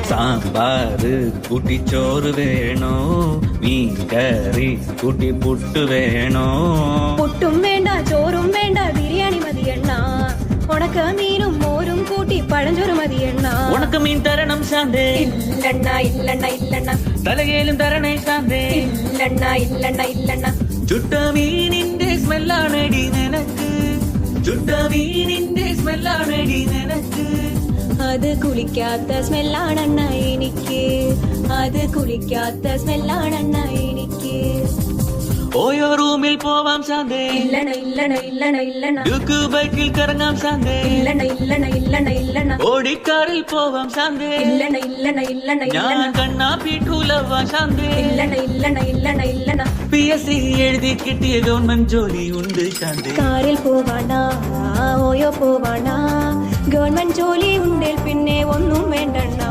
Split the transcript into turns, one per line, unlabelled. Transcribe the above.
സാമ്പാറ് കൂട്ടി ചോറ് വേണോ മീൻ കറി കൂട്ടി പുട്ട് വേണോ
പുട്ടും വേണ്ട ചോറും വേണ്ട ബിരിയാണി മതിയെണ്ണ ഉണക്ക മീനും മോരും കൂട്ടി പഴഞ്ചോറ് മതിയെണ്ണ
ഉണക്ക മീൻ തരണം ശാന്തേ
ഇല്ലണ്ണ ഇല്ലണ്ണ ഇല്ലണ്ണ
തലകേലും തരണേ ശാന്തേ
ഇല്ലണ്ണ ഇല്ലണ്ണ ഇല്ലണ്ണ
ചുട്ട മീനിന്റെ സ്മെല്ലാണടി നിനക്ക് ചുട്ട മീനിന്റെ സ്മെല്ലാണടി നിനക്ക്
അത് കുളിക്കാത്ത സ്മെല്ലാണെണ്ണ എനിക്ക് അത് കുളിക്കാത്ത സ്മെല്ലാണെണ്ണ എനിക്ക്
ഓയോ റൂമിൽ പോവാം ശാന്തേ
ഇല്ലണ ഇല്ലണ ഇല്ലണ ഇല്ലണ
ഡ്യൂക്ക് ബൈക്കിൽ കറങ്ങാം ശാന്തേ
ഇല്ലണ ഇല്ലണ ഇല്ലണ ഇല്ലണ
ഓടിക്കാറിൽ പോവാം ശാന്തേ
ഇല്ലണ ഇല്ലണ ഇല്ലണ
ഞാൻ
ഇല്ലണ
കണ്ണാ പീഠൂലവാ ശാന്തേ
ഇല്ലണ ഇല്ലണ ഇല്ലണ ഇല്ലണ
PSC എഴുതി കിട്ടിയ ഗവൺമെന്റ് ജോലി ഉണ്ട് ശാന്തേ
കാറിൽ പോവാണ ഓയോ പോവാണ ഗവൺമെന്റ് ജോലി ഉണ്ടേൽ പിന്നെ ഒന്നും വേണ്ടണ്ണ